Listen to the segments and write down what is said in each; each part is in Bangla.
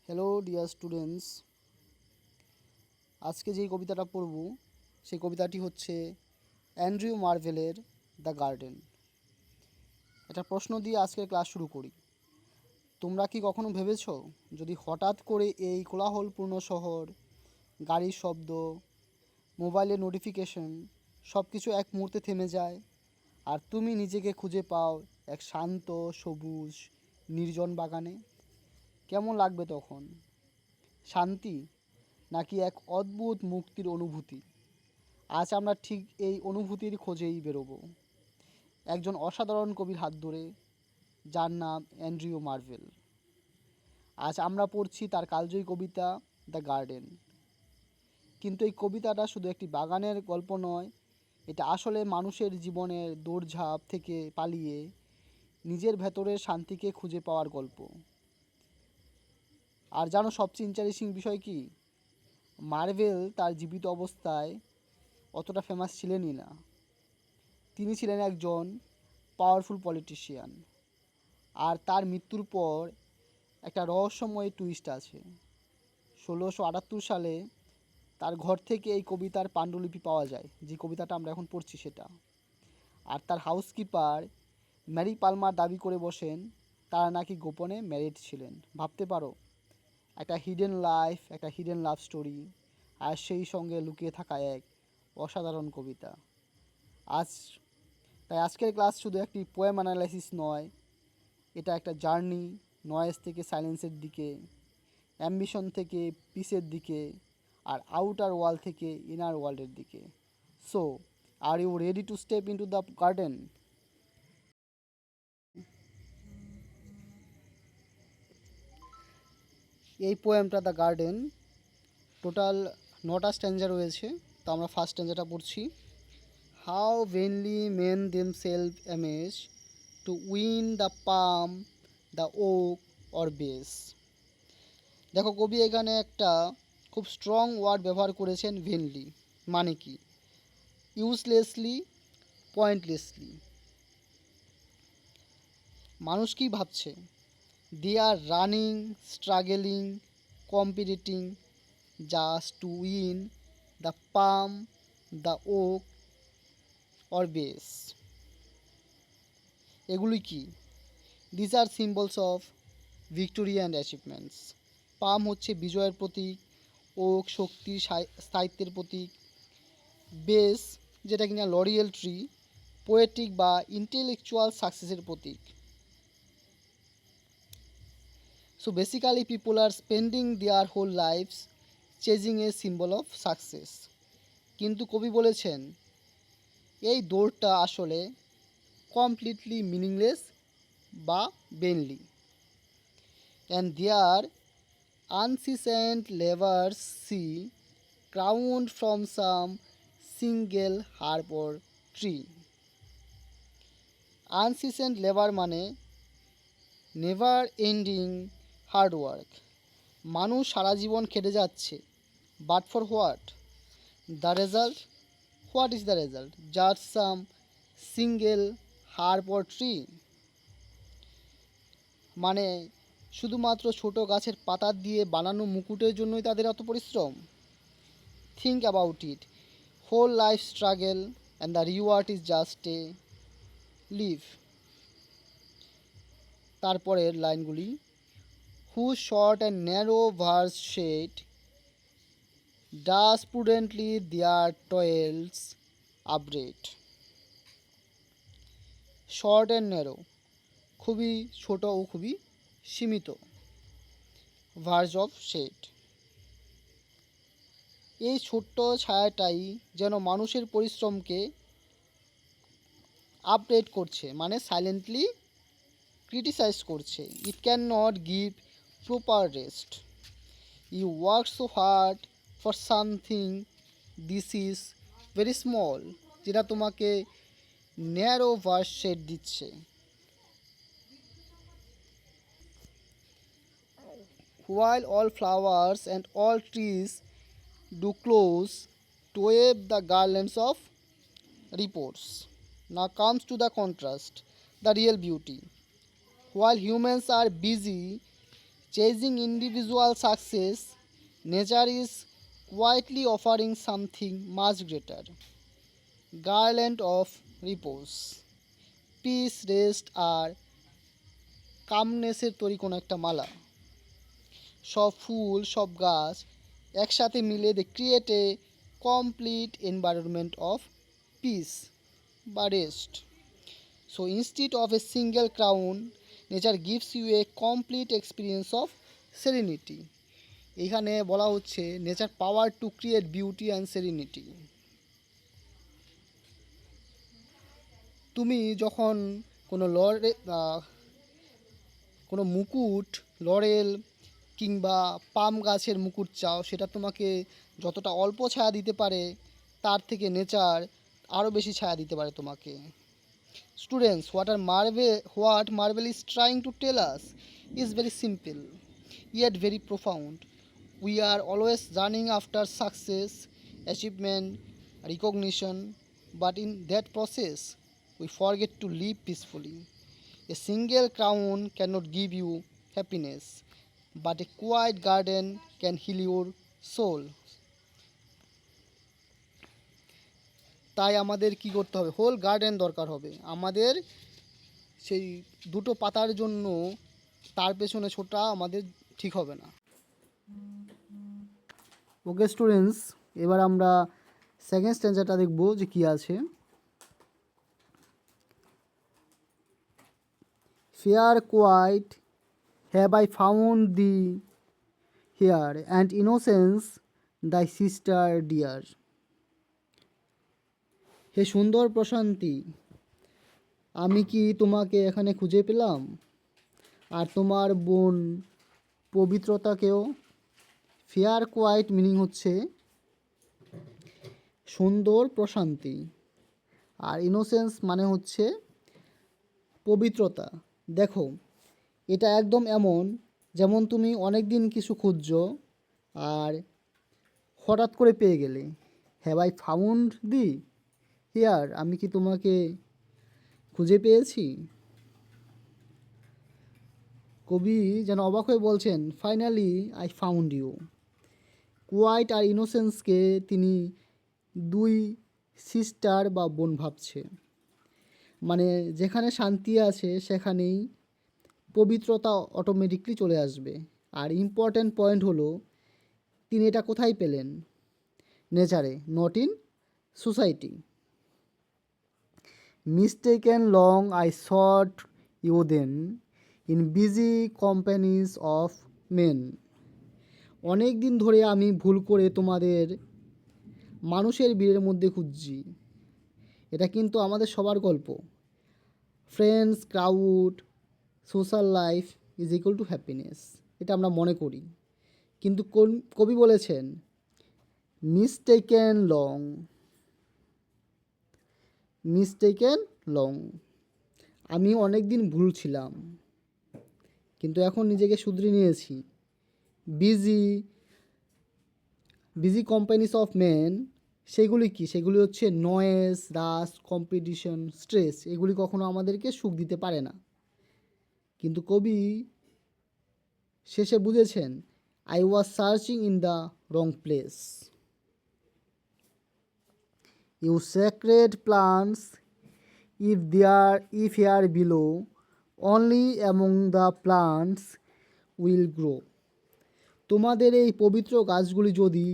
হ্যালো ডিয়ার স্টুডেন্টস, আজকে যেই কবিতাটা পড়ব সেই কবিতাটি হচ্ছে অ্যান্ড্রিউ মার্ভেলের দ্য গার্ডেন। একটা প্রশ্ন দিয়ে আজকের ক্লাস শুরু করি। তোমরা কি কখনো ভেবেছো যদি হঠাৎ করে এই কোলাহলপূর্ণ শহর, গাড়ির শব্দ, মোবাইলের নোটিফিকেশন সব কিছু এক মুহূর্তে থেমে যায় আর তুমি নিজেকে খুঁজে পাও এক শান্ত সবুজ নির্জন বাগানে? কেমন লাগবে তখন? শান্তি নাকি এক অদ্ভুত মুক্তির অনুভূতি? আজ আমরা ঠিক এই অনুভূতির খোঁজেই বেরোবো একজন অসাধারণ কবির হাত ধরে, যার নাম অ্যান্ড্রিউ মার্ভেল। আজ আমরা পড়ছি তার কালজয়ী কবিতা দ্য গার্ডেন। কিন্তু এই কবিতাটা শুধু একটি বাগানের গল্প নয়, এটা আসলে মানুষের জীবনের দৌড়ঝাঁপ থেকে পালিয়ে নিজের ভেতরের শান্তিকে খুঁজে পাওয়ার গল্প। আর জানো সবচেয়ে ইন্টারেস্টিং বিষয় কি? মার্ভেল তার জীবিত অবস্থায় অতটা ফেমাস ছিলেনই না। তিনি ছিলেন একজন পাওয়ারফুল পলিটিশিয়ান, আর তার মৃত্যুর পর একটা রহস্যময় টুইস্ট আছে। 1678 সালে তার ঘর থেকে এই কবিতার পাণ্ডুলিপি পাওয়া যায়, যে কবিতাটা আমরা এখন পড়ছি সেটা। আর তার হাউসকিপার ম্যারি পালমার দাবি করে বসেন তারা নাকি গোপনে ম্যারিড ছিলেন। ভাবতে পারো, একটা হিডেন লাইফ, একটা হিডেন লাভ স্টোরি, আর সেই সঙ্গে লুকিয়ে থাকা এক অসাধারণ কবিতা। আজ তাই আজকের ক্লাস শুধু একটি পোয়েম অ্যানালাইসিস নয়, এটা একটা জার্নি, নয়েজ থেকে সাইলেন্সের দিকে, অ্যাম্বিশন থেকে পিসের দিকে, আর আউটার ওয়াল থেকে ইনার ওয়ার্ল্ডের দিকে। So are you ready to step into the garden? এই পোয়েমটা দ্য গার্ডেন টোটাল 9টা স্ট্যাঞ্জা রয়েছে। তো আমরা ফার্স্ট স্ট্যাঞ্জাটা পড়ছি। How vainly men themselves amaze to win the palm, the oak or bays. দেখো, কবি এখানে একটা খুব স্ট্রং ওয়ার্ড ব্যবহার করেছেন, ভেনলি। মানে কি? ইউজলেসলি, পয়েন্টলেসলি। মানুষ কি ভাবছে? They are running, struggling, competing just to win the palm, the oak or bays. এগুলি কি? These are symbols of victory and achievements. Palm হচ্ছে বিজয়ের প্রতীক, ওক শক্তি স্থায়িত্বের প্রতীক, বেস যেটা কিনা লরিয়েল ট্রি, পোয়েটিক বা ইন্টেলেকচুয়াল সাকসেসের প্রতীক। So basically people are spending their whole lives chasing a symbol of success. কিন্তু কবি বলেছেন এই দৌড়টা আসলে কমপ্লিটলি মিনিংলেস বা vainly. And their incessant labours see crowned from some single harbor tree. Incessant labour মানে নেভার এন্ডিং হার্ড ওয়ার্ক। মানুষ সারা জীবন খেটে যাচ্ছে, but for what? The result? What is the result? Just some single হারবর tree. মানে শুধুমাত্র ছোট গাছের পাতা দিয়ে বানানো মুকুটের জন্যই তাদের এত পরিশ্রম? Think about it, whole life struggle and the reward is just a leaf. তারপরের লাইনগুলি, who short and narrow verged shade does prudently their toils upbraid. Short and narrow, খুবই ছোট ও খুবই সীমিত। ভার্জ অফ শেড, এই ছোট্ট ছায়াটাই যেন মানুষের পরিশ্রমকে আপডেট করছে, মানে সাইলেন্টলি ক্রিটিসাইজ করছে। It can not give proper rest. You work so hard for something this is very small, যেটা তোমাকে ন্যারো ভার্স শেড দিচ্ছে। While all flowers and all trees do close to wave the garlands of reports. Now comes to the contrast, the real beauty. While humans are busy Chasing individual success, nature is quietly offering something much greater. Garland of repose, peace, rest আর কামনেসের তৈরি কোনো একটা মালা। সব ফুল, সব গাছ একসাথে মিলে they create a complete environment of peace বা rest. So instead of a single crown, nature gives you a complete experience of serenity. এখানে বলা হচ্ছে nature power to create beauty and serenity. তুমি যখন কোনো কোনো মুকুট, লরেল কিংবা পাম গাছের মুকুট চাও, সেটা তোমাকে যতটা অল্প ছায়া দিতে পারে তার থেকে নেচার আরও বেশি ছায়া দিতে পারে তোমাকে। Students, what Marvell is trying to tell us is very simple yet very profound. We are always running after success, achievement, recognition, but in that process we forget to live peacefully. A single crown cannot give you happiness, but a quiet garden can heal your soul. তাই আমাদের কি করতে হবে? হোল গার্ডেন দরকার হবে আমাদের। সেই দুটো পাতার জন্য তার পেছনে ছোটা আমাদের ঠিক হবে না। ওকে স্টুডেন্টস, এবার আমরা সেকেন্ড স্ট্যান্ডারটা দেখব যে কি আছে। Fair quiet have I found thee here and innocence thy sister dear. হে সুন্দর প্রশান্তি, আমি কি তোমাকে এখানে খুঁজে পেলাম, আর তোমার বোন পবিত্রতাকেও। ফেয়ার কোয়াইট মিনিং হচ্ছে সুন্দর প্রশান্তি, আর ইনোসেন্স মানে হচ্ছে পবিত্রতা। দেখো, এটা একদম এমন যেমন তুমি অনেক দিন কিছু খুঁজছো আর হঠাৎ করে পেয়ে গেলে। Have I found the here, আমি কি তোমাকে খুঁজে পেয়েছি। কবি যেন অবাক হয়ে বলছেন, finally I found you. Quiet আর ইনোসেন্সকে তিনি দুই সিস্টার বা বোন ভাবছে। মানে যেখানে শান্তি আছে সেখানেই পবিত্রতা অটোমেটিকলি চলে আসবে। আর ইম্পর্ট্যান্ট পয়েন্ট হলো তিনি এটা কোথায় পেলেন? নেচারে, not in society. Mistaken long I sought you then in busy companies of men. অনেক দিন ধরে আমি ভুল করে তোমাদের মানুষের ভিড়ের মধ্যে খুঁজছি। এটা কিন্তু আমাদের সবার গল্প। Friends, crowd, social life is equal to happiness, এটা আমরা মনে করি। কিন্তু কবি বলেছেন মিস্টেকেন লং, আমি অনেক দিন ভুল ছিলাম কিন্তু এখন নিজেকে শুধরে নিয়েছি। বিজি কোম্পানিস অফ মেন, সেগুলি কি? সেগুলি হচ্ছে নয়েজ, রাশ, কম্পিটিশন, স্ট্রেস। এগুলি কখনো আমাদেরকে সুখ দিতে পারে না। কিন্তু কবি শেষে বুঝেছেন, I was searching in the wrong place. You sacred plants if here below, only among the plants will grow. তোমাদের এই পবিত্র গাছগুলি যদি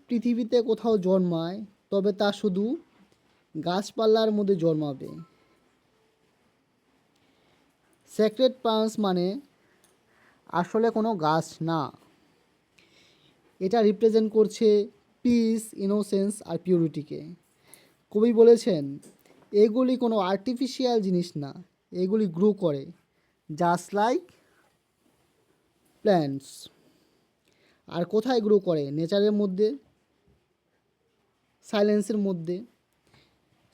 পৃথিবীতে কোথাও জন্মায় তবে তা শুধু গাছপালার মধ্যে জন্মাবে। সেক্রেট প্লান্টস মানে আসলে কোনো গাছ না, এটা রিপ্রেজেন্ট করছে পিস, ইনোসেন্স আর পিউরিটিকে। কবি বলেছেন এগুলি কোনো আর্টিফিশিয়াল জিনিস না, এগুলি গ্রো করে জাস্ট লাইক প্ল্যান্টস। আর কোথায় গ্রো করে? নেচারের মধ্যে, সাইলেন্সের মধ্যে।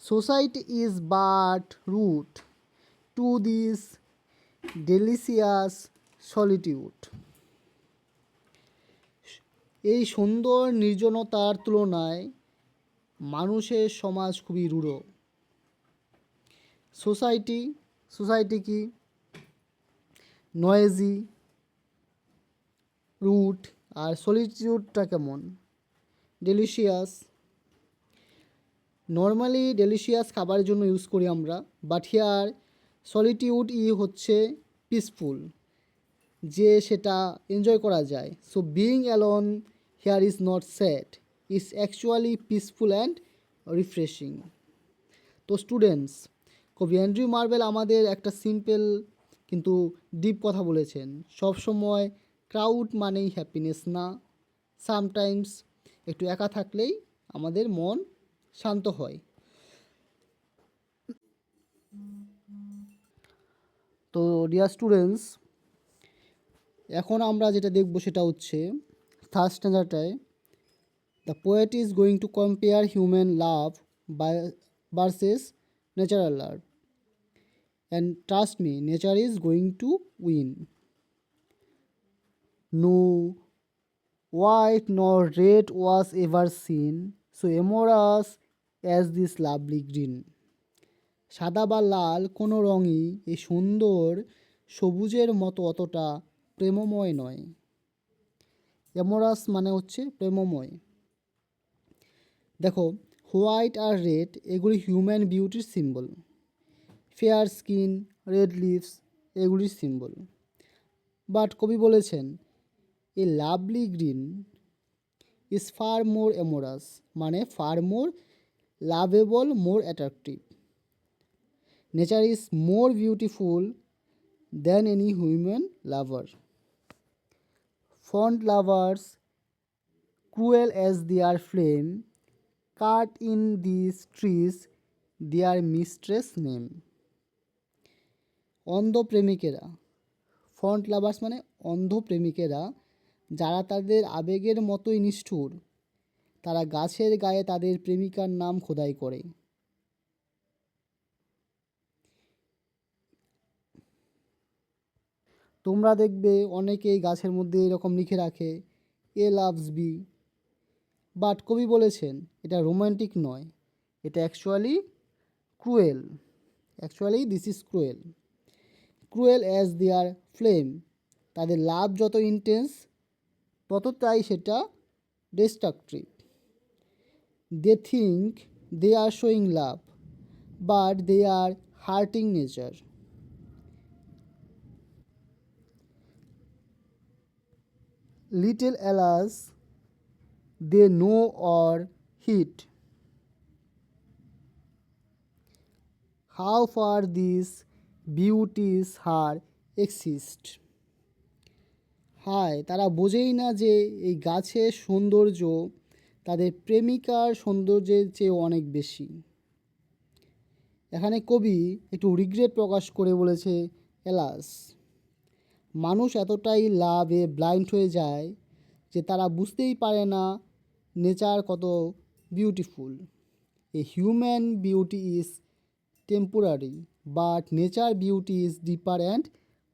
Society is but rude to this delicious solitude. এই সুন্দর নির্জনতার তুলনায় মানুষের সমাজ খুবই রূঢ়। সোসাইটি কি? নয়েজি, রুট, আর সলিটিউডটা কেমন? ডেলিশিয়াস। নর্মালি ডেলিশিয়াস খাবারের জন্য ইউজ করি আমরা, বাট হিয়ার সলিটিউড হচ্ছে পিসফুল, যে সেটা এনজয় করা যায়। So being alone here is not sad, it's actually peaceful and refreshing. তো স্টুডেন্টস, কবি অ্যান্ড্রিউ মার্ভেল আমাদের একটা সিম্পল কিন্তু ডিপ কথা বলেছেন। সবসময় ক্রাউড মানেই হ্যাপিনেস না, সামটাইমস একটু একা থাকলেই আমাদের মন শান্ত হয়। তো ডিয়ার স্টুডেন্টস, এখন আমরা যেটা দেখব সেটা হচ্ছে থার্ড স্ট্যান্ডার্ডটায় the poet is going to compare human love versus natural love, and trust me, nature is going to win. No white nor red was ever seen, so amorous as this lovely green. সাদা বা লাল কোনো রঙই এই সুন্দর সবুজের মতো অতটা প্রেমময় নয়। এমোরাস মানে হচ্ছে প্রেমময়। দেখো, হোয়াইট আর রেড এগুলি হিউম্যান বিউটির সিম্বল। ফেয়ার স্কিন, রেড লিভস এগুলির সিম্বল। বাট কবি বলেছেন a lovely green is far more amorous, মানে far more lovable, more attractive. Nature is more beautiful than any human lover. Fond lovers, cruel as their flame, cut in these trees their mistress name. অন্ধ প্রেমিকেরা, ফন্ট লাভার্স মানে অন্ধ প্রেমিকেরা, যারা তাদের আবেগের মতোই নিষ্ঠুর, তারা গাছের গায়ে তাদের প্রেমিকার নাম খোদাই করে। তোমরা দেখবে অনেকেই গাছের মধ্যে এরকম লিখে রাখে এ লাভস বি, বাট কবি বলেছেন এটা রোমান্টিক নয়, এটা actually cruel. Actually this is cruel. Cruel as their flame, তাদের লাভ যত ইন্টেন্স ততটাই সেটা destructive. They think they are showing love, but they are hurting nature. Little alas, they know or heed how far these beauties her exist. হায়, তারা বোঝেই না যে এই গাছের সৌন্দর্য তাদের প্রেমিকার সৌন্দর্যের চেয়ে অনেক বেশি। এখানে কবি একটু রিগ্রেট প্রকাশ করে বলেছে এলাস, মানুষ এতটাই লাভে ব্লাইন্ড হয়ে যায় যে তারা বুঝতেই পারে না নেচার কত beautiful. A human beauty is temporary, but nature beauty is deeper and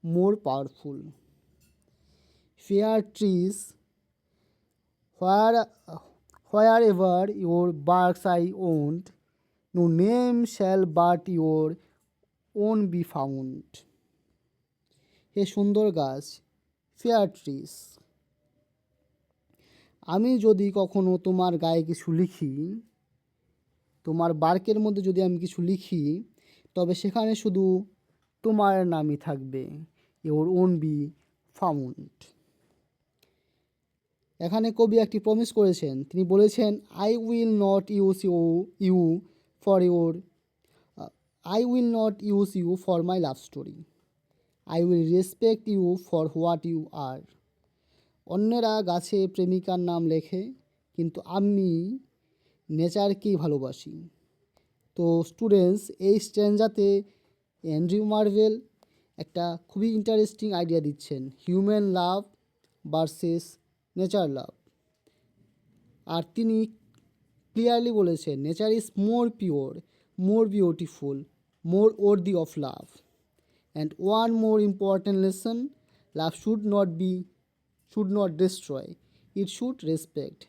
more powerful. Fair trees, wherever your barks I wound, no name shall but your own be found. হে সুন্দর গাছ, ফেয়ার ট্রিজ, আমি যদি কখনো তোমার গায়ে কিছু লিখি, তোমার বার্কের মধ্যে যদি আমি কিছু লিখি, তবে সেখানে শুধু তোমার নামই থাকবে, ইউর ওন বি ফাউন্ড। এখানে কবি একটি প্রমিস করেছেন, তিনি বলেছেন I will not use you for your I will not use you for my love story, I will respect you for what you are. অন্যেরা গাছে প্রেমিকার নাম লেখে, কিন্তু আমি নেচারকেই ভালোবাসি। তো স্টুডেন্টস, এই স্ট্যান্জাতে অ্যান্ড্রিউ মার্ভেল একটা খুবই ইন্টারেস্টিং আইডিয়া দিচ্ছেন, হিউম্যান লাভ ভার্সেস নেচার লাভ। আর তিনি ক্লিয়ারলি বলেছেন nature is more pure, more beautiful, more worthy of love. And one more important lesson, love should not destroy, it should respect.